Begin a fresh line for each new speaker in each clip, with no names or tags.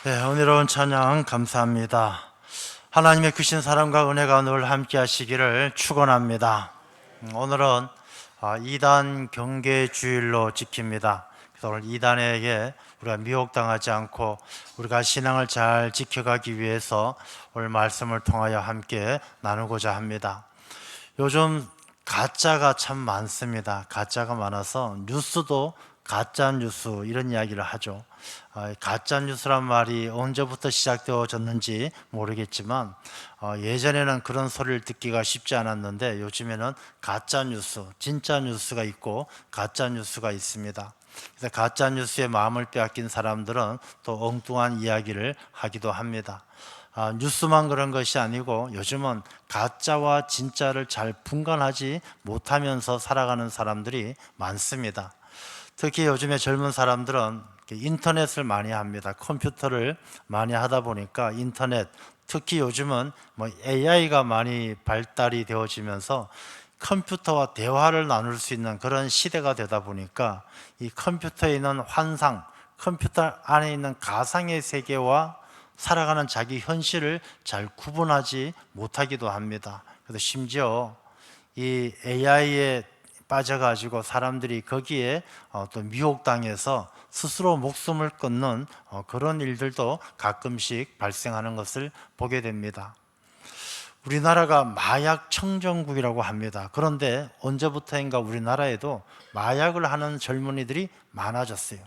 네, 은혜로운 찬양 감사합니다. 하나님의 크신 사랑과 은혜가 늘 함께 하시기를 축원합니다. 오늘은 2단 경계 주일로 지킵니다. 그래서 오늘 2단에게 우리가 미혹당하지 않고 우리가 신앙을 잘 지켜가기 위해서 오늘 말씀을 통하여 함께 나누고자 합니다. 요즘 가짜가 참 많습니다. 가짜가 많아서 뉴스도 가짜 뉴스 이런 이야기를 하죠. 가짜 뉴스란 말이 언제부터 시작되어졌는지 모르겠지만 예전에는 그런 소리를 듣기가 쉽지 않았는데 요즘에는 가짜 뉴스, 진짜 뉴스가 있고 가짜 뉴스가 있습니다. 그래서 가짜 뉴스에 마음을 빼앗긴 사람들은 또 엉뚱한 이야기를 하기도 합니다. 뉴스만 그런 것이 아니고 요즘은 가짜와 진짜를 잘 분간하지 못하면서 살아가는 사람들이 많습니다. 특히 요즘에 젊은 사람들은 인터넷을 많이 합니다. 컴퓨터를 많이 하다 보니까 인터넷, 특히 요즘은 AI가 많이 발달이 되어지면서 컴퓨터와 대화를 나눌 수 있는 그런 시대가 되다 보니까 이 컴퓨터에 있는 환상, 컴퓨터 안에 있는 가상의 세계와 살아가는 자기 현실을 잘 구분하지 못하기도 합니다. 그래서 심지어 이 AI에 빠져가지고 사람들이 거기에 또 미혹당해서 스스로 목숨을 끊는 그런 일들도 가끔씩 발생하는 것을 보게 됩니다. 우리나라가 마약 청정국이라고 합니다. 그런데 언제부터인가 우리나라에도 마약을 하는 젊은이들이 많아졌어요.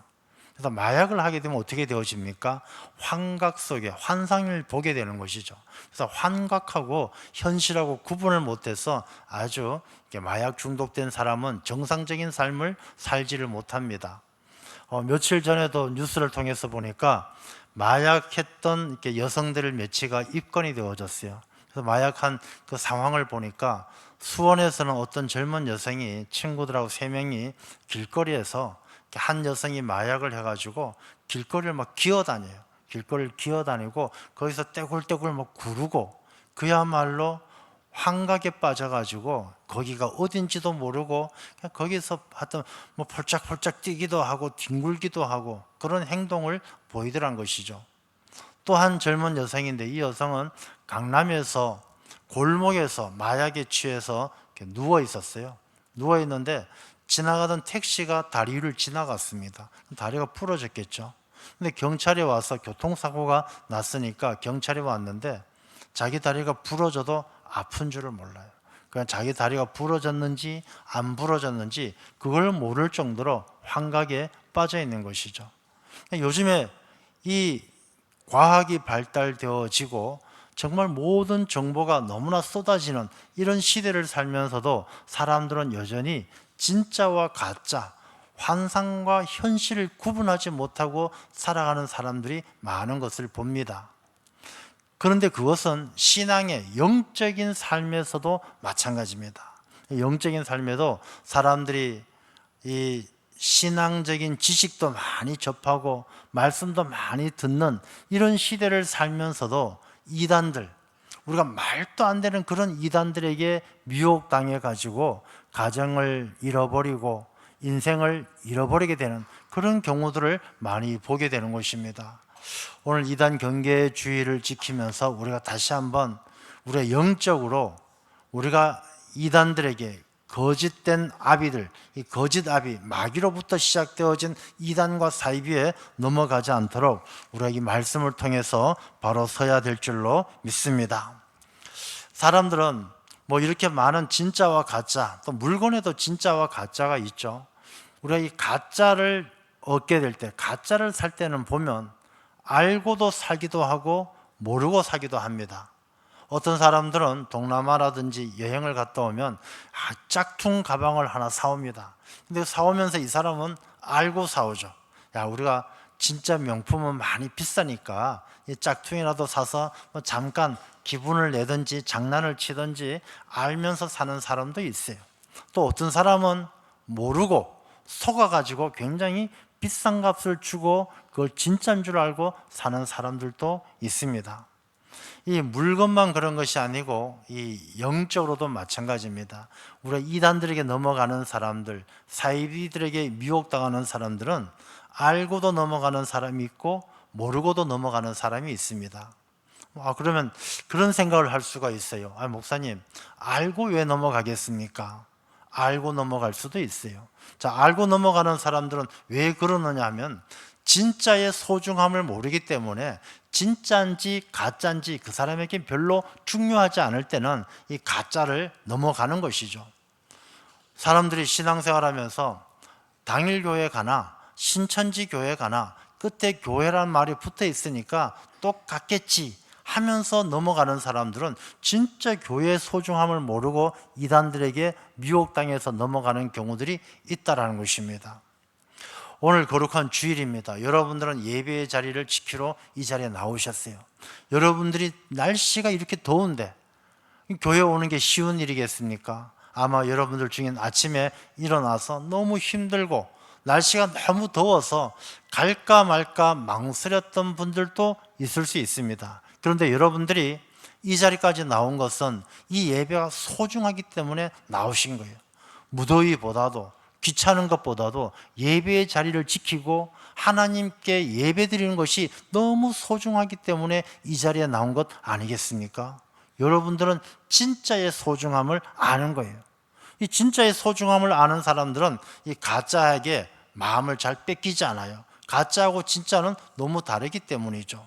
그래서 마약을 하게 되면 어떻게 되어집니까? 환각 속에 환상을 보게 되는 것이죠. 그래서 환각하고 현실하고 구분을 못해서 아주 마약 중독된 사람은 정상적인 삶을 살지를 못합니다. 며칠 전에도 뉴스를 통해서 보니까 마약했던 여성들을 며치가 입건이 되어졌어요. 그래서 마약한 그 상황을 보니까 수원에서는 어떤 젊은 여성이 친구들하고 3명이 길거리에서 한 여성이 마약을 해가지고 길거리를 막 기어다녀요. 길거리를 기어다니고 거기서 떼굴떼굴 막 구르고 그야말로 환각에 빠져가지고 거기가 어딘지도 모르고 그냥 거기서 하여튼 펄짝펄짝 뛰기도 하고 뒹굴기도 하고 그런 행동을 보이더란 것이죠. 또 한 젊은 여성인데 이 여성은 강남에서 골목에서 마약에 취해서 누워 있었어요. 누워 있는데 지나가던 택시가 다리 위를 지나갔습니다. 다리가 부러졌겠죠. 근데 경찰이 와서 교통사고가 났으니까 경찰이 왔는데 자기 다리가 부러져도 아픈 줄을 몰라요. 그냥 자기 다리가 부러졌는지 안 부러졌는지 그걸 모를 정도로 환각에 빠져 있는 것이죠. 요즘에 이 과학이 발달되어지고 정말 모든 정보가 너무나 쏟아지는 이런 시대를 살면서도 사람들은 여전히 진짜와 가짜, 환상과 현실을 구분하지 못하고 살아가는 사람들이 많은 것을 봅니다. 그런데 그것은 신앙의 영적인 삶에서도 마찬가지입니다. 영적인 삶에도 사람들이 이 신앙적인 지식도 많이 접하고 말씀도 많이 듣는 이런 시대를 살면서도 이단들, 우리가 말도 안 되는 그런 이단들에게 미혹당해 가지고 가정을 잃어버리고 인생을 잃어버리게 되는 그런 경우들을 많이 보게 되는 것입니다. 오늘 이단 경계주의를 지키면서 우리가 다시 한번 우리가 영적으로 우리가 이단들에게 거짓된 아비들, 이 거짓 아비, 마귀로부터 시작되어진 이단과 사이비에 넘어가지 않도록 우리가 이 말씀을 통해서 바로 서야 될 줄로 믿습니다. 사람들은 이렇게 많은 진짜와 가짜, 또 물건에도 진짜와 가짜가 있죠. 우리가 이 가짜를 얻게 될 때, 가짜를 살 때는 보면 알고도 사기도 하고 모르고 사기도 합니다. 어떤 사람들은 동남아라든지 여행을 갔다 오면 짝퉁 가방을 하나 사옵니다. 근데 사오면서 이 사람은 알고 사오죠. 우리가 진짜 명품은 많이 비싸니까 이 짝퉁이라도 사서 잠깐 기분을 내든지 장난을 치든지 알면서 사는 사람도 있어요. 또 어떤 사람은 모르고 속아가지고 굉장히 비싼 값을 주고 그걸 진짜인 줄 알고 사는 사람들도 있습니다. 이 물건만 그런 것이 아니고 이 영적으로도 마찬가지입니다. 우리가 이단들에게 넘어가는 사람들, 사이비들에게 미혹당하는 사람들은 알고도 넘어가는 사람이 있고 모르고도 넘어가는 사람이 있습니다. 그러면 그런 생각을 할 수가 있어요. 목사님, 알고 왜 넘어가겠습니까? 알고 넘어갈 수도 있어요. 자, 알고 넘어가는 사람들은 왜 그러느냐 하면 진짜의 소중함을 모르기 때문에 진짜인지 가짜인지 그 사람에게 별로 중요하지 않을 때는 이 가짜를 넘어가는 것이죠. 사람들이 신앙생활하면서 당일교회 가나 신천지 교회 가나 끝에 교회란 말이 붙어 있으니까 똑같겠지 하면서 넘어가는 사람들은 진짜 교회의 소중함을 모르고 이단들에게 미혹당해서 넘어가는 경우들이 있다는 것입니다. 오늘 거룩한 주일입니다. 여러분들은 예배의 자리를 지키러 이 자리에 나오셨어요. 여러분들이 날씨가 이렇게 더운데 교회 오는 게 쉬운 일이겠습니까? 아마 여러분들 중엔 아침에 일어나서 너무 힘들고 날씨가 너무 더워서 갈까 말까 망설였던 분들도 있을 수 있습니다. 그런데 여러분들이 이 자리까지 나온 것은 이 예배가 소중하기 때문에 나오신 거예요. 무더위보다도 귀찮은 것보다도 예배의 자리를 지키고 하나님께 예배 드리는 것이 너무 소중하기 때문에 이 자리에 나온 것 아니겠습니까? 여러분들은 진짜의 소중함을 아는 거예요. 이 진짜의 소중함을 아는 사람들은 이 가짜에게 마음을 잘 뺏기지 않아요. 가짜하고 진짜는 너무 다르기 때문이죠.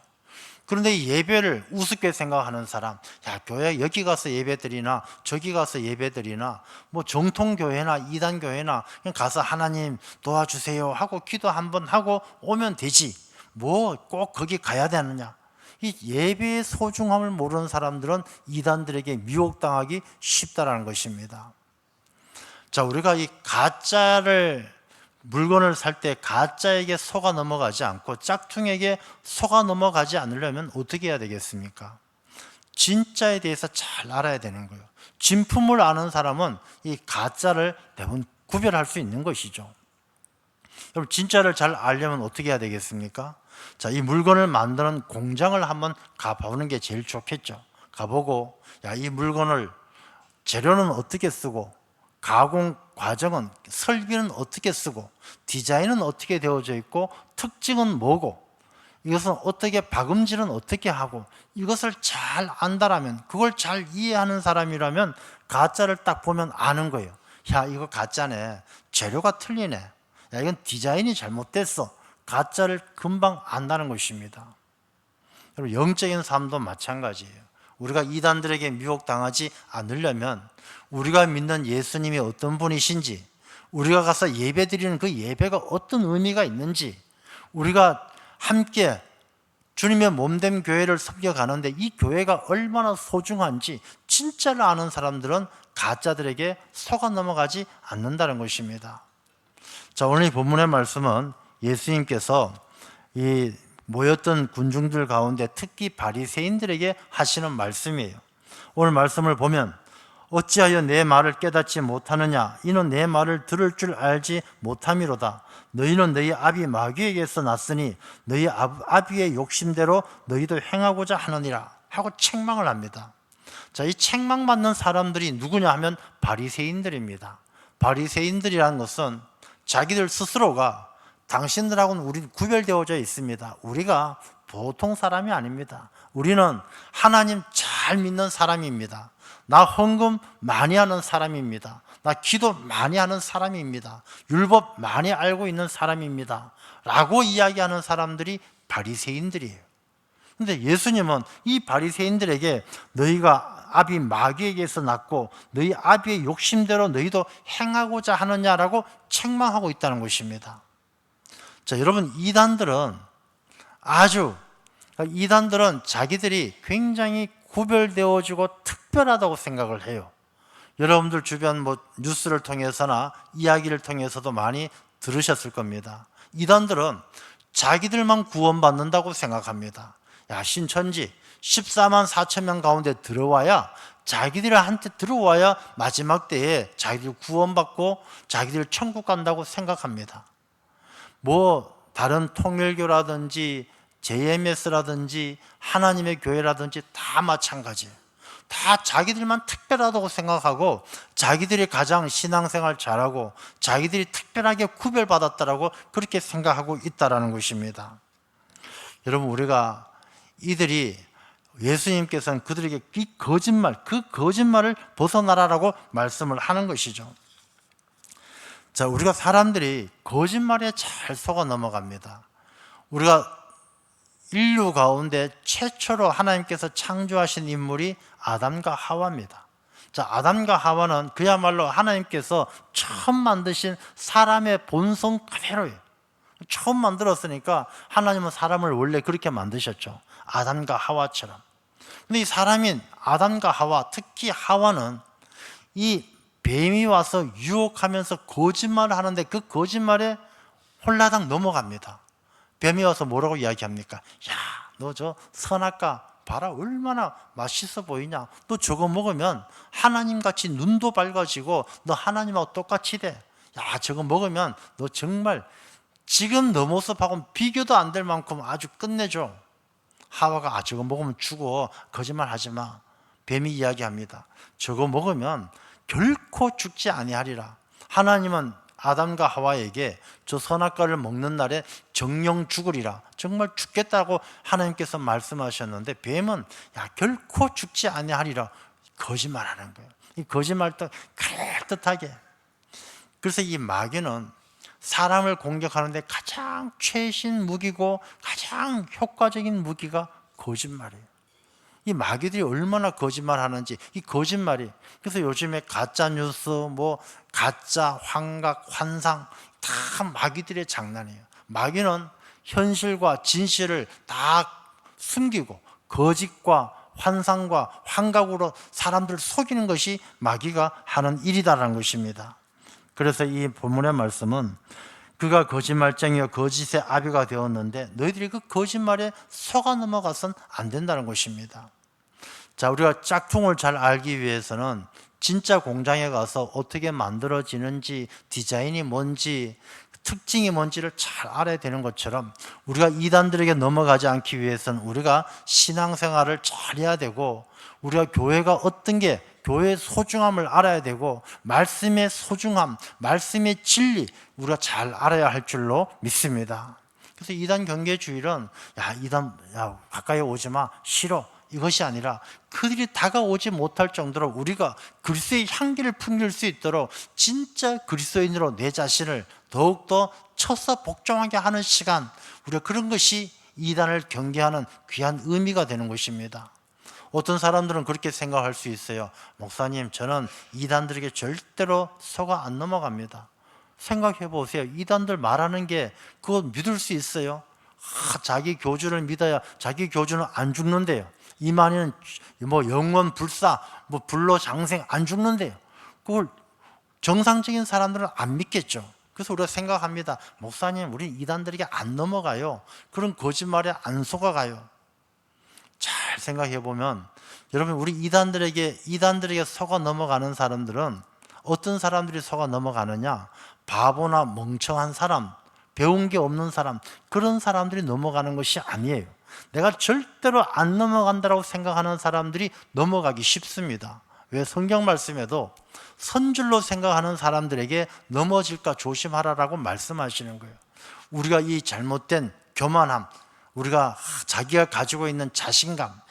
그런데 이 예배를 우습게 생각하는 사람, 교회 여기 가서 예배 드리나 저기 가서 예배 드리나 뭐 정통교회나 이단교회나 그냥 가서 하나님 도와주세요 하고 기도 한번 하고 오면 되지 뭐 꼭 거기 가야 되느냐. 이 예배의 소중함을 모르는 사람들은 이단들에게 미혹당하기 쉽다라는 것입니다. 자, 우리가 이 가짜를 물건을 살 때 가짜에게 속아 넘어가지 않고 짝퉁에게 속아 넘어가지 않으려면 어떻게 해야 되겠습니까? 진짜에 대해서 잘 알아야 되는 거예요. 진품을 아는 사람은 이 가짜를 대부분 구별할 수 있는 것이죠. 여러분, 진짜를 잘 알려면 어떻게 해야 되겠습니까? 자, 이 물건을 만드는 공장을 한번 가보는 게 제일 좋겠죠. 가보고 이 물건을 재료는 어떻게 쓰고 가공 과정은 설비는 어떻게 쓰고 디자인은 어떻게 되어져 있고 특징은 뭐고 이것은 어떻게 박음질은 어떻게 하고 이것을 잘 안다라면 그걸 잘 이해하는 사람이라면 가짜를 딱 보면 아는 거예요. 이거 가짜네. 재료가 틀리네. 이건 디자인이 잘못됐어. 가짜를 금방 안다는 것입니다. 여러분, 영적인 삶도 마찬가지예요. 우리가 이단들에게 미혹당하지 않으려면 우리가 믿는 예수님이 어떤 분이신지, 우리가 가서 예배 드리는 그 예배가 어떤 의미가 있는지, 우리가 함께 주님의 몸된 교회를 섬겨가는데 이 교회가 얼마나 소중한지 진짜를 아는 사람들은 가짜들에게 속아 넘어가지 않는다는 것입니다. 자, 오늘 이 본문의 말씀은 예수님께서 이 모였던 군중들 가운데 특히 바리새인들에게 하시는 말씀이에요. 오늘 말씀을 보면 어찌하여 내 말을 깨닫지 못하느냐 이는 내 말을 들을 줄 알지 못함이로다. 너희는 너희 아비 마귀에게서 났으니 너희 아비의 욕심대로 너희도 행하고자 하느니라 하고 책망을 합니다. 자, 이 책망받는 사람들이 누구냐 하면 바리새인들입니다. 바리새인들이라는 것은 자기들 스스로가 당신들하고는 우리 구별되어져 있습니다. 우리가 보통 사람이 아닙니다. 우리는 하나님 잘 믿는 사람입니다. 나 헌금 많이 하는 사람입니다. 나 기도 많이 하는 사람입니다. 율법 많이 알고 있는 사람입니다. 라고 이야기하는 사람들이 바리새인들이에요. 그런데 예수님은 이 바리새인들에게 너희가 아비 마귀에게서 났고 너희 아비의 욕심대로 너희도 행하고자 하느냐라고 책망하고 있다는 것입니다. 자, 여러분, 이단들은 자기들이 굉장히 구별되어지고 특별하다고 생각을 해요. 여러분들 주변 뉴스를 통해서나 이야기를 통해서도 많이 들으셨을 겁니다. 이단들은 자기들만 구원받는다고 생각합니다. 신천지 14만 4천 명 가운데 자기들한테 들어와야 마지막 때에 자기들 구원받고 자기들 천국 간다고 생각합니다. 다른 통일교라든지 JMS라든지 하나님의 교회라든지 다 마찬가지예요. 다 자기들만 특별하다고 생각하고 자기들이 가장 신앙생활 잘하고 자기들이 특별하게 구별받았다라고 그렇게 생각하고 있다는 것입니다. 여러분, 우리가 이들이 예수님께서는 그들에게 이 거짓말, 그 거짓말을 벗어나라라고 말씀을 하는 것이죠. 자, 우리가 사람들이 거짓말에 잘 속아 넘어갑니다. 우리가 인류 가운데 최초로 하나님께서 창조하신 인물이 아담과 하와입니다. 자, 아담과 하와는 그야말로 하나님께서 처음 만드신 사람의 본성 그대로예요. 처음 만들었으니까 하나님은 사람을 원래 그렇게 만드셨죠. 아담과 하와처럼. 근데 이 사람인 아담과 하와, 특히 하와는 이 뱀이 와서 유혹하면서 거짓말을 하는데 그 거짓말에 홀라당 넘어갑니다. 뱀이 와서 뭐라고 이야기합니까? 야, 너 저 선악과 봐라, 얼마나 맛있어 보이냐. 너 저거 먹으면 하나님같이 눈도 밝아지고 너 하나님하고 똑같이 돼. 야, 저거 먹으면 너 정말 지금 너 모습하고는 비교도 안 될 만큼 아주 끝내줘. 하와가 저거 먹으면 죽어. 거짓말 하지 마. 뱀이 이야기합니다. 저거 먹으면 결코 죽지 아니하리라. 하나님은 아담과 하와에게 저 선악과를 먹는 날에 정령 죽으리라, 정말 죽겠다고 하나님께서 말씀하셨는데 뱀은 야, 결코 죽지 아니하리라 거짓말하는 거예요. 이 거짓말도 그럴듯하게. 그래서 이 마귀는 사람을 공격하는데 가장 최신 무기고 가장 효과적인 무기가 거짓말이에요. 이 마귀들이 얼마나 거짓말하는지, 이 거짓말이. 그래서 요즘에 가짜 뉴스, 뭐 가짜 환각, 환상 다 마귀들의 장난이에요. 마귀는 현실과 진실을 다 숨기고 거짓과 환상과 환각으로 사람들을 속이는 것이 마귀가 하는 일이다라는 것입니다. 그래서 이 본문의 말씀은 그가 거짓말쟁이와 거짓의 아비가 되었는데 너희들이 그 거짓말에 속아 넘어가선 안 된다는 것입니다. 자, 우리가 짝퉁을 잘 알기 위해서는 진짜 공장에 가서 어떻게 만들어지는지, 디자인이 뭔지, 특징이 뭔지를 잘 알아야 되는 것처럼 우리가 이단들에게 넘어가지 않기 위해서는 우리가 신앙생활을 잘 해야 되고, 우리가 교회가 어떤 게 교회의 소중함을 알아야 되고, 말씀의 소중함, 말씀의 진리 우리가 잘 알아야 할 줄로 믿습니다. 그래서 이단 경계주의는 야 가까이 오지 마, 싫어, 이것이 아니라 그들이 다가오지 못할 정도로 우리가 그리스도의 향기를 풍길 수 있도록 진짜 그리스도인으로 내 자신을 더욱더 쳐서 복종하게 하는 시간, 우리가 그런 것이 이단을 경계하는 귀한 의미가 되는 것입니다. 어떤 사람들은 그렇게 생각할 수 있어요. 목사님, 저는 이단들에게 절대로 속아 안 넘어갑니다. 생각해 보세요. 이단들 말하는 게 그거 믿을 수 있어요? 자기 교주를 믿어야 자기 교주는 안 죽는데요. 이만희는 뭐 영원 불사, 뭐 불로 장생 안 죽는데요. 그걸 정상적인 사람들은 안 믿겠죠. 그래서 우리가 생각합니다. 목사님, 우리 이단들에게 안 넘어가요. 그런 거짓말에 안 속아가요. 잘 생각해 보면 여러분, 우리 이단들에게 속아 넘어가는 사람들은 어떤 사람들이 속아 넘어가느냐? 바보나 멍청한 사람, 배운 게 없는 사람, 그런 사람들이 넘어가는 것이 아니에요. 내가 절대로 안 넘어간다고 생각하는 사람들이 넘어가기 쉽습니다. 왜? 성경 말씀에도 선줄로 생각하는 사람들에게 넘어질까 조심하라라고 말씀하시는 거예요. 우리가 이 잘못된 교만함, 우리가 자기가 가지고 있는 자신감,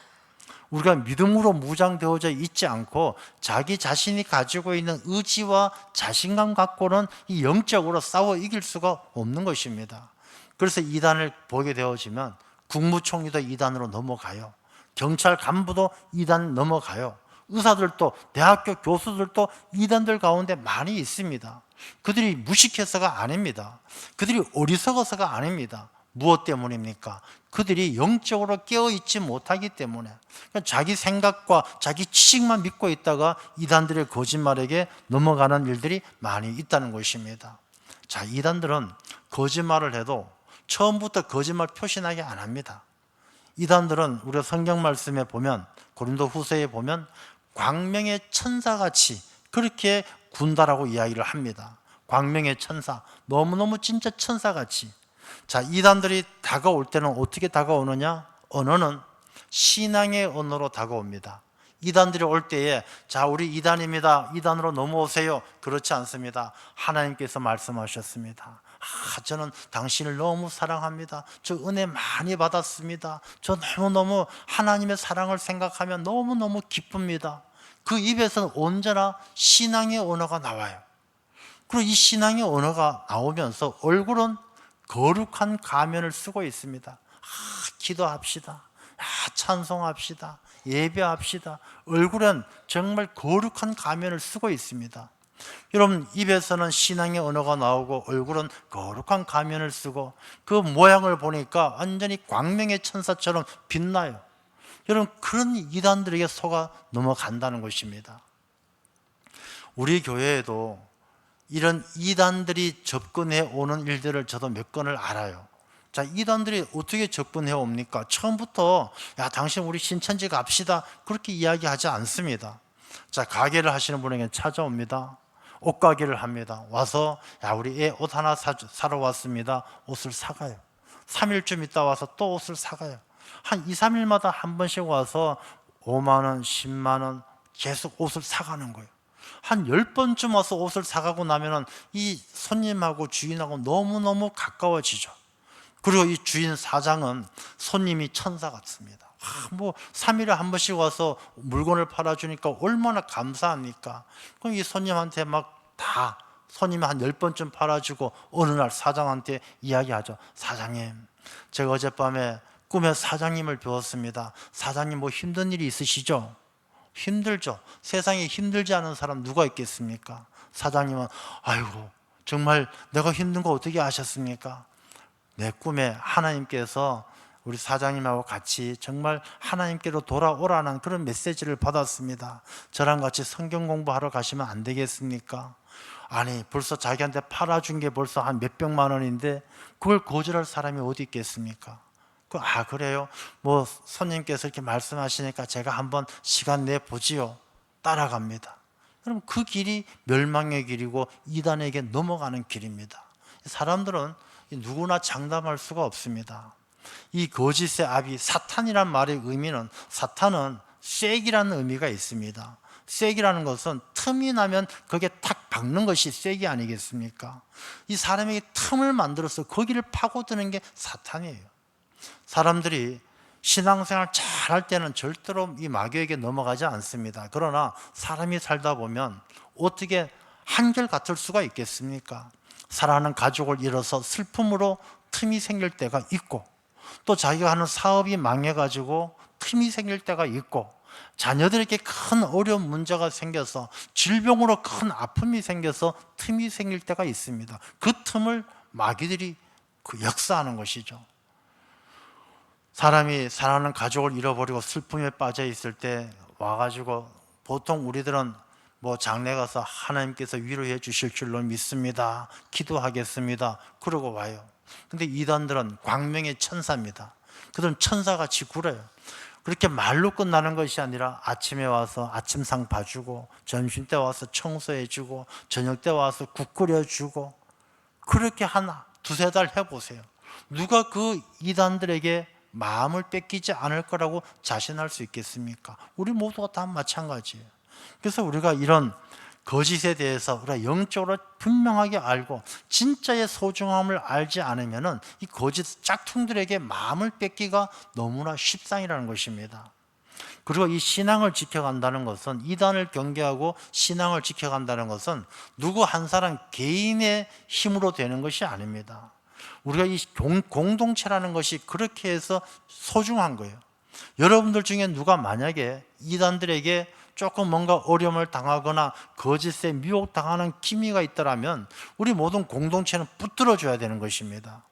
우리가 믿음으로 무장되어져 있지 않고 자기 자신이 가지고 있는 의지와 자신감 갖고는 이 영적으로 싸워 이길 수가 없는 것입니다. 그래서 이단을 보게 되어지면 국무총리도 이단으로 넘어가요. 경찰 간부도 이단 넘어가요. 의사들도, 대학교 교수들도 이단들 가운데 많이 있습니다. 그들이 무식해서가 아닙니다. 그들이 어리석어서가 아닙니다. 무엇 때문입니까? 그들이 영적으로 깨어있지 못하기 때문에, 그러니까 자기 생각과 자기 지식만 믿고 있다가 이단들의 거짓말에게 넘어가는 일들이 많이 있다는 것입니다. 자, 이단들은 거짓말을 해도 처음부터 거짓말 표시나게 안 합니다. 이단들은 우리가 성경 말씀에 보면, 고린도 후서에 보면 광명의 천사같이 그렇게 군다라고 이야기를 합니다. 광명의 천사, 너무너무 진짜 천사같이. 자, 이단들이 다가올 때는 어떻게 다가오느냐? 언어는 신앙의 언어로 다가옵니다. 이단들이 올 때에 자, 우리 이단입니다, 이단으로 넘어오세요, 그렇지 않습니다. 하나님께서 말씀하셨습니다. 저는 당신을 너무 사랑합니다. 저 은혜 많이 받았습니다. 저 너무너무 하나님의 사랑을 생각하면 너무너무 기쁩니다. 그 입에서는 언제나 신앙의 언어가 나와요. 그리고 이 신앙의 언어가 나오면서 얼굴은 거룩한 가면을 쓰고 있습니다. 기도합시다. 찬송합시다. 예배합시다. 얼굴은 정말 거룩한 가면을 쓰고 있습니다. 여러분, 입에서는 신앙의 언어가 나오고 얼굴은 거룩한 가면을 쓰고 그 모양을 보니까 완전히 광명의 천사처럼 빛나요. 여러분, 그런 이단들에게 속아 넘어간다는 것입니다. 우리 교회에도 이런 이단들이 접근해 오는 일들을 저도 몇 건을 알아요. 자, 이단들이 어떻게 접근해 옵니까? 처음부터 야, 당신 우리 신천지 갑시다 그렇게 이야기하지 않습니다. 자, 가게를 하시는 분에게 찾아옵니다. 옷가게를 합니다. 와서 야, 우리 애 옷 하나 사러 왔습니다. 옷을 사가요. 3일쯤 있다 와서 또 옷을 사가요. 한 2, 3일마다 한 번씩 와서 5만 원, 10만 원 계속 옷을 사가는 거예요. 한 10번쯤 와서 옷을 사가고 나면은 이 손님하고 주인하고 너무너무 가까워지죠. 그리고 이 주인 사장은 손님이 천사 같습니다. 뭐 3일에 한 번씩 와서 물건을 팔아주니까 얼마나 감사합니까? 그럼 이 손님한테 막 다 손님이 한 10번쯤 팔아주고 어느 날 사장한테 이야기하죠. 사장님, 제가 어젯밤에 꿈에 사장님을 배웠습니다. 사장님 뭐 힘든 일이 있으시죠? 힘들죠. 세상에 힘들지 않은 사람 누가 있겠습니까? 사장님은 아이고 정말 내가 힘든 거 어떻게 아셨습니까? 내 꿈에 하나님께서 우리 사장님하고 같이 정말 하나님께로 돌아오라는 그런 메시지를 받았습니다. 저랑 같이 성경 공부하러 가시면 안 되겠습니까? 아니 벌써 자기한테 팔아준 게 벌써 한 몇백만 원인데 그걸 거절할 사람이 어디 있겠습니까? 그래요? 뭐 손님께서 이렇게 말씀하시니까 제가 한번 시간 내보지요. 따라갑니다. 그럼 그 길이 멸망의 길이고 이단에게 넘어가는 길입니다. 사람들은 누구나 장담할 수가 없습니다. 이 거짓의 아비 사탄이란 말의 의미는 사탄은 쐐기라는 의미가 있습니다. 쐐기라는 것은 틈이 나면 거기에 탁 박는 것이 쐐기 아니겠습니까? 이 사람에게 틈을 만들어서 거기를 파고드는 게 사탄이에요. 사람들이 신앙생활 잘할 때는 절대로 이 마귀에게 넘어가지 않습니다. 그러나 사람이 살다 보면 어떻게 한결같을 수가 있겠습니까? 사랑하는 가족을 잃어서 슬픔으로 틈이 생길 때가 있고 또 자기가 하는 사업이 망해가지고 틈이 생길 때가 있고 자녀들에게 큰 어려운 문제가 생겨서 질병으로 큰 아픔이 생겨서 틈이 생길 때가 있습니다. 그 틈을 마귀들이 역사하는 것이죠. 사람이 사랑하는 가족을 잃어버리고 슬픔에 빠져 있을 때 와가지고 보통 우리들은 뭐 장례 가서 하나님께서 위로해 주실 줄로 믿습니다. 기도하겠습니다. 그러고 와요. 근데 이단들은 광명의 천사입니다. 그들은 천사같이 굴어요. 그렇게 말로 끝나는 것이 아니라 아침에 와서 아침상 봐주고 점심 때 와서 청소해주고 저녁 때 와서 국 끓여주고 그렇게 한 두세 달 해보세요. 누가 그 이단들에게 마음을 뺏기지 않을 거라고 자신할 수 있겠습니까? 우리 모두가 다 마찬가지예요. 그래서 우리가 이런 거짓에 대해서 우리가 영적으로 분명하게 알고 진짜의 소중함을 알지 않으면 이 거짓 짝퉁들에게 마음을 뺏기가 너무나 쉽상이라는 것입니다. 그리고 이 신앙을 지켜간다는 것은 이단을 경계하고 신앙을 지켜간다는 것은 누구 한 사람 개인의 힘으로 되는 것이 아닙니다. 우리가 이 공동체라는 것이 그렇게 해서 소중한 거예요. 여러분들 중에 누가 만약에 이단들에게 조금 뭔가 어려움을 당하거나 거짓에 미혹당하는 기미가 있더라면 우리 모든 공동체는 붙들어줘야 되는 것입니다.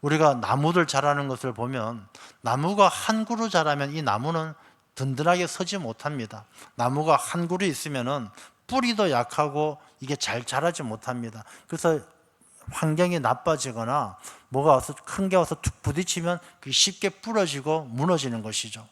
우리가 나무들 자라는 것을 보면 나무가 한 그루 자라면 이 나무는 든든하게 서지 못합니다. 나무가 한 그루 있으면 뿌리도 약하고 이게 잘 자라지 못합니다. 그래서 환경이 나빠지거나 뭐가 와서 큰 게 와서 툭 부딪히면 그게 쉽게 부러지고 무너지는 것이죠.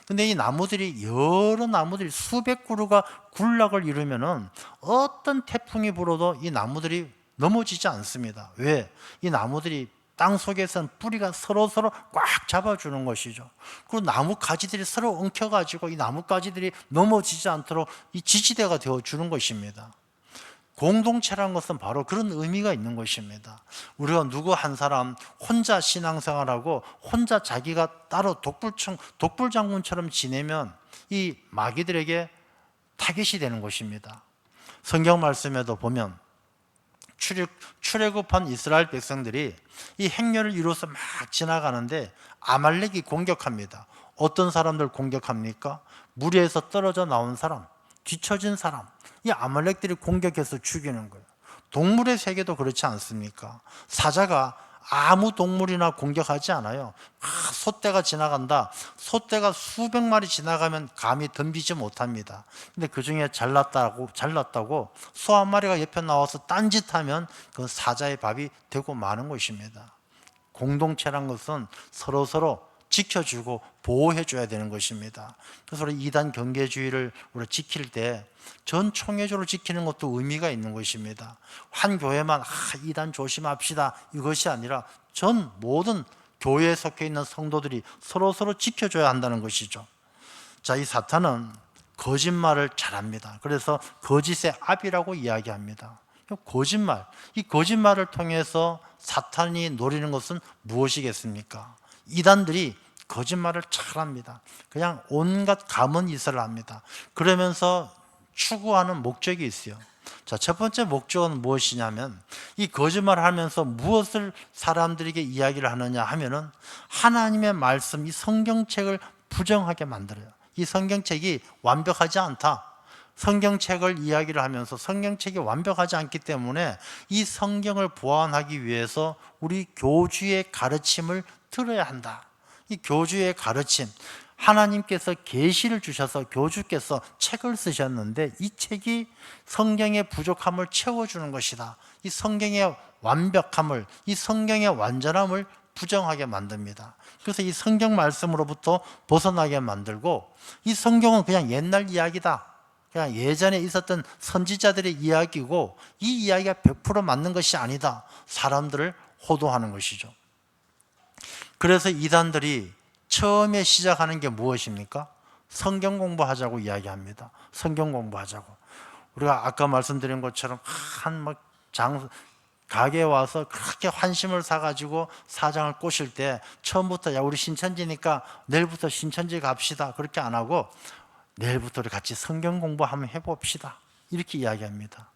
근데 이 나무들이 여러 나무들이 수백 그루가 군락을 이루면은 어떤 태풍이 불어도 이 나무들이 넘어지지 않습니다. 왜? 이 나무들이 땅 속에서는 뿌리가 서로 꽉 잡아주는 것이죠. 그리고 나무 가지들이 서로 엉켜가지고 이 나무 가지들이 넘어지지 않도록 이 지지대가 되어주는 것입니다. 공동체라는 것은 바로 그런 의미가 있는 것입니다. 우리가 누구 한 사람 혼자 신앙생활하고 혼자 자기가 따로 독불장군처럼 지내면 이 마귀들에게 타겟이 되는 것입니다. 성경 말씀에도 보면 출애굽한 이스라엘 백성들이 이 행렬을 이루어서 막 지나가는데 아말렉이 공격합니다. 어떤 사람들 공격합니까? 무리에서 떨어져 나온 사람, 뒤처진 사람, 이 아말렉들이 공격해서 죽이는 거예요. 동물의 세계도 그렇지 않습니까? 사자가 아무 동물이나 공격하지 않아요. 소떼가 지나간다. 소떼가 수백 마리 지나가면 감히 덤비지 못합니다. 근데 그 중에 잘났다고 소 한 마리가 옆에 나와서 딴짓하면 그 사자의 밥이 되고 마는 것입니다. 공동체란 것은 서로 지켜주고 보호해줘야 되는 것입니다. 그래서 우리 이단 경계주의를 우리 지킬 때 전 총회적으로 지키는 것도 의미가 있는 것입니다. 한 교회만 이단 조심합시다 이것이 아니라 전 모든 교회에 속해 있는 성도들이 서로 지켜줘야 한다는 것이죠. 자, 이 사탄은 거짓말을 잘합니다. 그래서 거짓의 압이라고 이야기합니다. 거짓말, 이 거짓말을 통해서 사탄이 노리는 것은 무엇이겠습니까? 이단들이 거짓말을 잘합니다. 그냥 온갖 감언이설을 합니다. 그러면서 추구하는 목적이 있어요. 자, 첫 번째 목적은 무엇이냐면 이 거짓말을 하면서 무엇을 사람들에게 이야기를 하느냐 하면은 하나님의 말씀, 이 성경책을 부정하게 만들어요. 이 성경책이 완벽하지 않다. 성경책을 이야기를 하면서 성경책이 완벽하지 않기 때문에 이 성경을 보완하기 위해서 우리 교주의 가르침을 들어야 한다. 이 교주의 가르침, 하나님께서 계시를 주셔서 교주께서 책을 쓰셨는데 이 책이 성경의 부족함을 채워주는 것이다. 이 성경의 완벽함을, 이 성경의 완전함을 부정하게 만듭니다. 그래서 이 성경 말씀으로부터 벗어나게 만들고 이 성경은 그냥 옛날 이야기다. 그냥 예전에 있었던 선지자들의 이야기고 이 이야기가 100% 맞는 것이 아니다. 사람들을 호도하는 것이죠. 그래서 이단들이 처음에 시작하는 게 무엇입니까? 성경 공부하자고 이야기합니다. 성경 공부하자고. 우리가 아까 말씀드린 것처럼 가게에 와서 그렇게 환심을 사가지고 사장을 꼬실 때 처음부터 야 우리 신천지니까 내일부터 신천지 갑시다 그렇게 안 하고 내일부터 우리 같이 성경 공부 한번 해봅시다 이렇게 이야기합니다.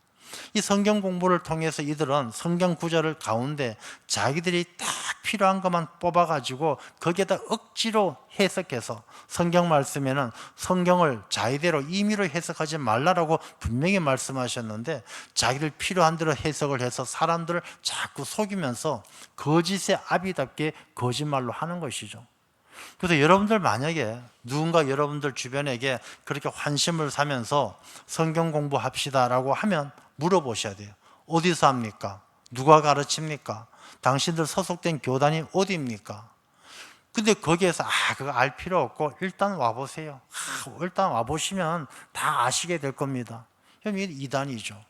이 성경 공부를 통해서 이들은 성경 구절을 가운데 자기들이 딱 필요한 것만 뽑아가지고 거기에다 억지로 해석해서 성경 말씀에는 성경을 자기대로 임의로 해석하지 말라라고 분명히 말씀하셨는데 자기들 필요한 대로 해석을 해서 사람들을 자꾸 속이면서 거짓의 아비답게 거짓말로 하는 것이죠. 그래서 여러분들 만약에 누군가 여러분들 주변에게 그렇게 환심을 사면서 성경 공부합시다라고 하면 물어보셔야 돼요. 어디서 합니까? 누가 가르칩니까? 당신들 소속된 교단이 어디입니까? 근데 거기에서 그거 알 필요 없고 일단 와보세요. 일단 와보시면 다 아시게 될 겁니다. 이게 이단이죠.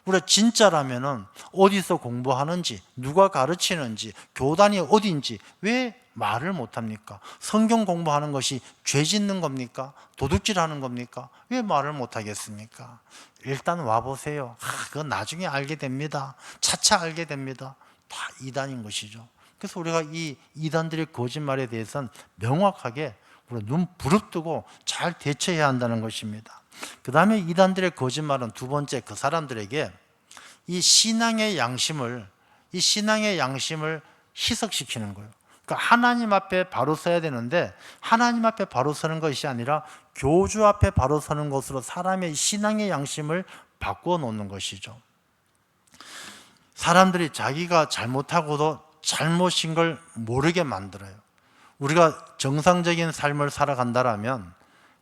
우리가 진짜라면은 어디서 공부하는지, 누가 가르치는지, 교단이 어딘지 왜 말을 못합니까? 성경 공부하는 것이 죄 짓는 겁니까? 도둑질하는 겁니까? 왜 말을 못하겠습니까? 일단 와보세요. 그건 나중에 알게 됩니다. 차차 알게 됩니다. 다 이단인 것이죠. 그래서 우리가 이 이단들의 거짓말에 대해서는 명확하게 우리가 눈 부릅뜨고 잘 대처해야 한다는 것입니다. 그 다음에 이단들의 거짓말은 두 번째 그 사람들에게 이 신앙의 양심을 희석시키는 거예요. 그러니까 하나님 앞에 바로 서야 되는데 하나님 앞에 바로 서는 것이 아니라 교주 앞에 바로 서는 것으로 사람의 신앙의 양심을 바꾸어 놓는 것이죠. 사람들이 자기가 잘못하고도 잘못인 걸 모르게 만들어요. 우리가 정상적인 삶을 살아간다면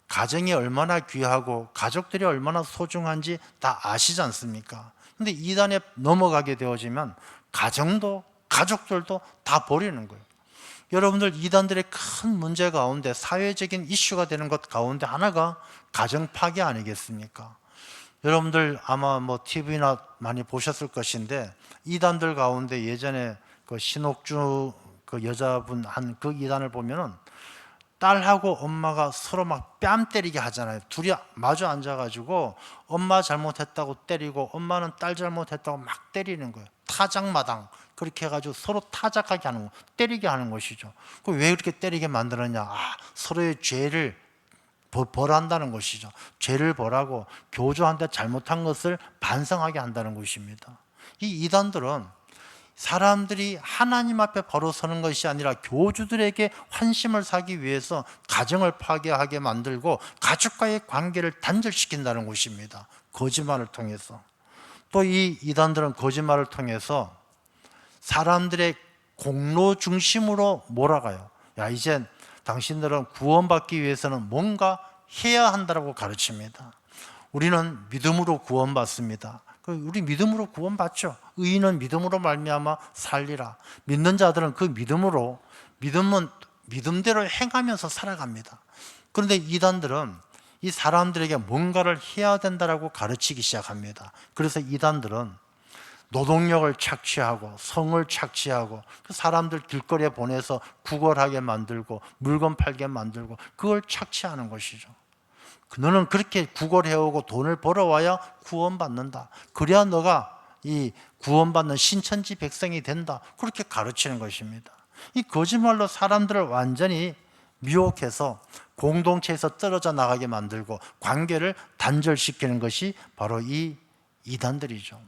가정이 얼마나 귀하고 가족들이 얼마나 소중한지 다 아시지 않습니까? 근데 이단에 넘어가게 되어지면 가정도 가족들도 다 버리는 거예요. 여러분들 이단들의 큰 문제 가운데 사회적인 이슈가 되는 것 가운데 하나가 가정 파괴 아니겠습니까? 여러분들 아마 TV나 많이 보셨을 것인데 이단들 가운데 예전에 그 신옥주 그 여자분 한 그 이단을 보면은 딸하고 엄마가 서로 막 뺨 때리게 하잖아요. 둘이 마주 앉아가지고 엄마 잘못했다고 때리고 엄마는 딸 잘못했다고 막 때리는 거예요. 타작마당 그렇게 해가지고 서로 타작하게 하는 거, 때리게 하는 것이죠. 왜 그렇게 때리게 만드느냐? 서로의 죄를 벌한다는 것이죠. 죄를 벌하고 교주한테 잘못한 것을 반성하게 한다는 것입니다. 이 이단들은 사람들이 하나님 앞에 바로 서는 것이 아니라 교주들에게 환심을 사기 위해서 가정을 파괴하게 만들고 가족과의 관계를 단절시킨다는 것입니다. 거짓말을 통해서. 또 이 이단들은 거짓말을 통해서 사람들의 공로 중심으로 몰아가요. 이젠 당신들은 구원받기 위해서는 뭔가 해야 한다고 가르칩니다. 우리는 믿음으로 구원받습니다. 우리 믿음으로 구원받죠. 의인은 믿음으로 말미암아 살리라. 믿는 자들은 그 믿음으로, 믿음은 믿음대로 행하면서 살아갑니다. 그런데 이단들은 이 사람들에게 뭔가를 해야 된다고 가르치기 시작합니다. 그래서 이단들은 노동력을 착취하고 성을 착취하고 그 사람들 길거리에 보내서 구걸하게 만들고 물건 팔게 만들고 그걸 착취하는 것이죠. 너는 그렇게 구걸해오고 돈을 벌어와야 구원받는다. 그래야 너가 이 구원받는 신천지 백성이 된다. 그렇게 가르치는 것입니다. 이 거짓말로 사람들을 완전히 미혹해서 공동체에서 떨어져 나가게 만들고 관계를 단절시키는 것이 바로 이 이단들이죠.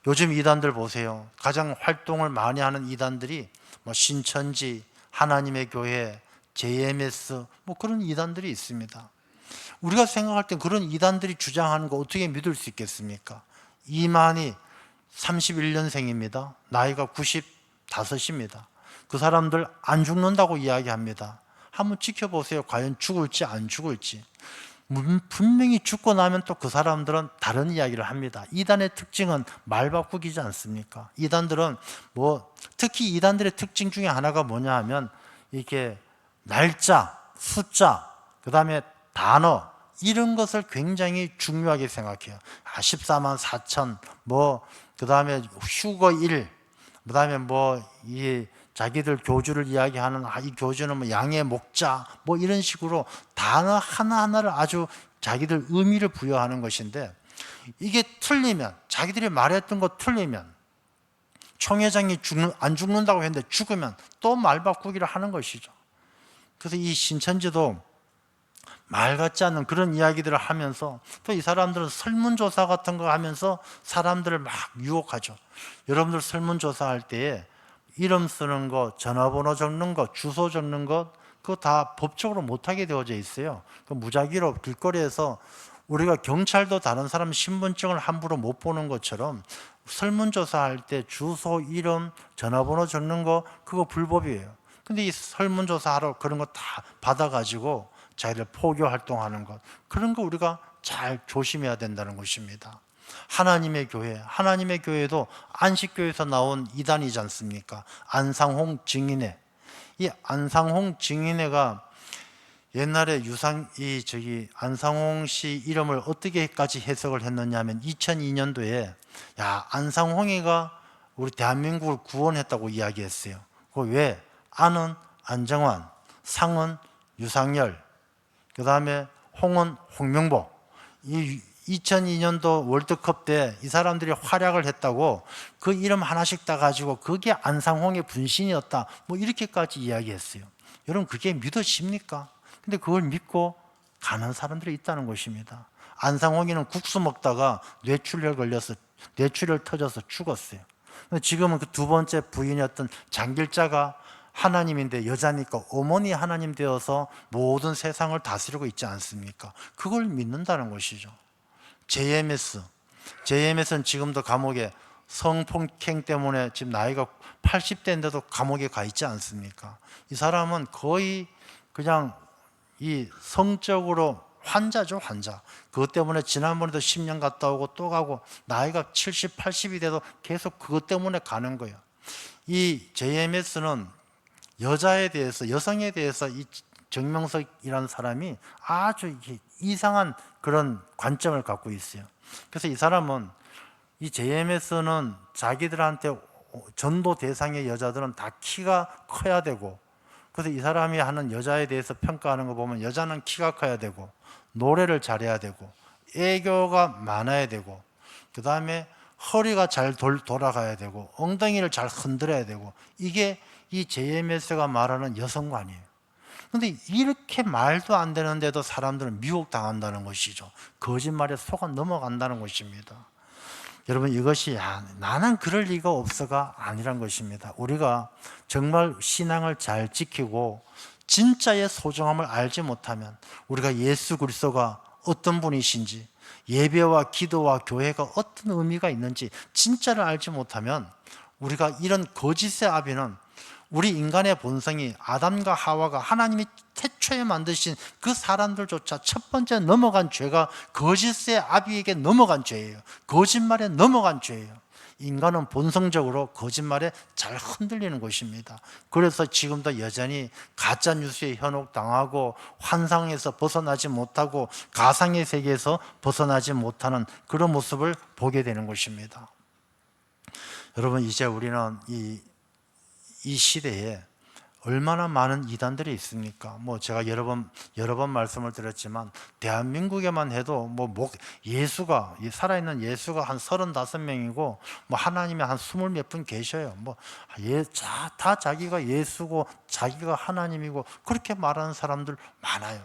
요즘 이단들 보세요. 가장 활동을 많이 하는 이단들이 신천지, 하나님의 교회, JMS 그런 이단들이 있습니다. 우리가 생각할 때 그런 이단들이 주장하는 거 어떻게 믿을 수 있겠습니까? 이만희 31년생입니다. 나이가 95입니다. 그 사람들 안 죽는다고 이야기합니다. 한번 지켜보세요. 과연 죽을지 안 죽을지. 분명히 죽고 나면 또 그 사람들은 다른 이야기를 합니다. 이단의 특징은 말 바꾸기지 않습니까? 이단들은 특히 이단들의 특징 중에 하나가 뭐냐 하면 이렇게 날짜, 숫자, 그 다음에 단어 이런 것을 굉장히 중요하게 생각해요. 14만 4천 그 다음에 휴거일, 그 다음에 이 자기들 교주를 이야기하는 이 교주는 양의 목자 이런 식으로 단어 하나하나를 아주 자기들 의미를 부여하는 것인데, 이게 틀리면, 자기들이 말했던 거 틀리면, 총회장이 안 죽는다고 했는데 죽으면 또 말 바꾸기를 하는 것이죠. 그래서 이 신천지도 말 같지 않은 그런 이야기들을 하면서, 또 이 사람들은 설문조사 같은 거 하면서 사람들을 막 유혹하죠. 여러분들 설문조사할 때에 이름 쓰는 거, 전화번호 적는 거, 주소 적는 것, 그거 다 법적으로 못하게 되어져 있어요. 그 무작위로 길거리에서 우리가 경찰도 다른 사람 신분증을 함부로 못 보는 것처럼 설문조사할 때 주소, 이름, 전화번호 적는 거 그거 불법이에요. 근데 이 설문조사하러 그런 거 다 받아가지고 자기들 포교 활동하는 것, 그런 거 우리가 잘 조심해야 된다는 것입니다. 하나님의 교회도 안식교에서 나온 이단이지 않습니까? 안상홍 증인회. 이 안상홍 증인회가 옛날에 안상홍 씨 이름을 어떻게까지 해석을 했느냐 하면 2002년도에 안상홍이가 우리 대한민국을 구원했다고 이야기했어요. 왜? 안은 안정환, 상은 유상열, 그 다음에 홍은 홍명보. 이 2002년도 월드컵 때 이 사람들이 활약을 했다고 그 이름 하나씩 따가지고 그게 안상홍의 분신이었다 이렇게까지 이야기했어요. 여러분 그게 믿어집니까? 근데 그걸 믿고 가는 사람들이 있다는 것입니다. 안상홍이는 국수 먹다가 뇌출혈 걸려서 뇌출혈 터져서 죽었어요. 지금은 그 두 번째 부인이었던 장길자가 하나님인데 여자니까 어머니 하나님 되어서 모든 세상을 다스리고 있지 않습니까? 그걸 믿는다는 것이죠. JMS는 지금도 감옥에 성폭행 때문에 지금 나이가 80대인데도 감옥에 가 있지 않습니까? 이 사람은 거의 그냥 이 성적으로 환자죠, 환자. 그것 때문에 지난번에도 10년 갔다 오고 또 가고 나이가 70, 80이 돼도 계속 그것 때문에 가는 거예요. 이 JMS는 여성에 대해서 이 정명석이라는 사람이 아주 이상한 그런 관점을 갖고 있어요. 그래서 이 사람은 이 JMS는 자기들한테 전도 대상의 여자들은 다 키가 커야 되고 그래서 이 사람이 하는 여자에 대해서 평가하는 거 보면 여자는 키가 커야 되고 노래를 잘해야 되고 애교가 많아야 되고 그 다음에 허리가 잘 돌아가야 되고 엉덩이를 잘 흔들어야 되고 이게 이 JMS가 말하는 여성관이에요. 근데 이렇게 말도 안 되는데도 사람들은 미혹당한다는 것이죠. 거짓말에 속아 넘어간다는 것입니다. 여러분 이것이 나는 그럴 리가 없어가 아니란 것입니다. 우리가 정말 신앙을 잘 지키고 진짜의 소중함을 알지 못하면 우리가 예수 그리스도가 어떤 분이신지 예배와 기도와 교회가 어떤 의미가 있는지 진짜를 알지 못하면 우리가 이런 거짓의 아비는 우리 인간의 본성이 아담과 하와가 하나님이 태초에 만드신 그 사람들조차 첫 번째 넘어간 죄가 거짓의 아비에게 넘어간 죄예요. 거짓말에 넘어간 죄예요. 인간은 본성적으로 거짓말에 잘 흔들리는 것입니다. 그래서 지금도 여전히 가짜뉴스에 현혹당하고 환상에서 벗어나지 못하고 가상의 세계에서 벗어나지 못하는 그런 모습을 보게 되는 것입니다. 여러분 이제 우리는 이 시대에 얼마나 많은 이단들이 있습니까? 제가 여러 번 말씀을 드렸지만 대한민국에만 해도 예수가 살아있는 예수가 한 35명이고 하나님이 한 20 몇 분 계셔요. 다 자기가 예수고 자기가 하나님이고 그렇게 말하는 사람들 많아요.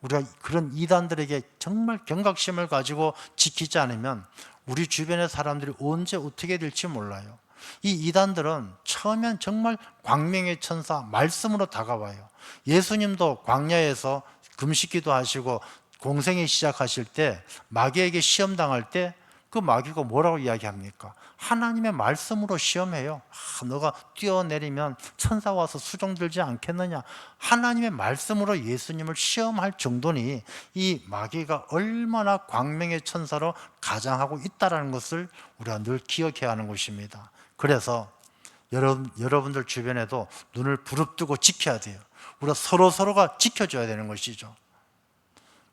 우리가 그런 이단들에게 정말 경각심을 가지고 지키지 않으면 우리 주변의 사람들이 언제 어떻게 될지 몰라요. 이 이단들은 처음엔 정말 광명의 천사 말씀으로 다가와요. 예수님도 광야에서 금식기도 하시고 공생애 시작하실 때 마귀에게 시험 당할 때 그 마귀가 뭐라고 이야기합니까? 하나님의 말씀으로 시험해요. 너가 뛰어내리면 천사 와서 수종 들지 않겠느냐. 하나님의 말씀으로 예수님을 시험할 정도니 이 마귀가 얼마나 광명의 천사로 가장하고 있다는 것을 우리가 늘 기억해야 하는 것입니다. 그래서 여러분들 주변에도 눈을 부릅뜨고 지켜야 돼요. 우리가 서로가 지켜줘야 되는 것이죠.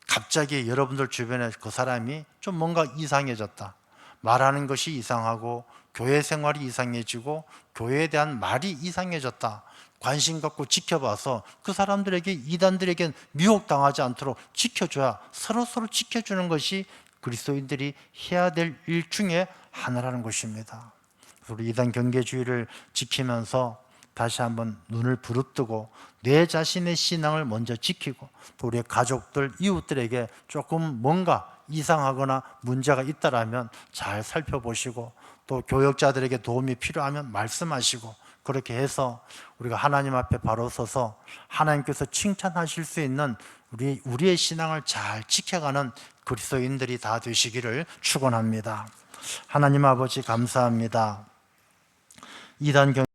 갑자기 여러분들 주변에 그 사람이 좀 뭔가 이상해졌다. 말하는 것이 이상하고 교회 생활이 이상해지고 교회에 대한 말이 이상해졌다. 관심 갖고 지켜봐서 그 사람들에게 이단들에게 미혹당하지 않도록 지켜줘야 서로 지켜주는 것이 그리스도인들이 해야 될 일 중에 하나라는 것입니다. 우리 이단 경계주의를 지키면서 다시 한번 눈을 부릅뜨고 내 자신의 신앙을 먼저 지키고 또 우리의 가족들, 이웃들에게 조금 뭔가 이상하거나 문제가 있다라면 잘 살펴보시고 또 교역자들에게 도움이 필요하면 말씀하시고 그렇게 해서 우리가 하나님 앞에 바로 서서 하나님께서 칭찬하실 수 있는 우리의 신앙을 잘 지켜가는 그리스도인들이 다 되시기를 축원합니다. 하나님 아버지 감사합니다. 이단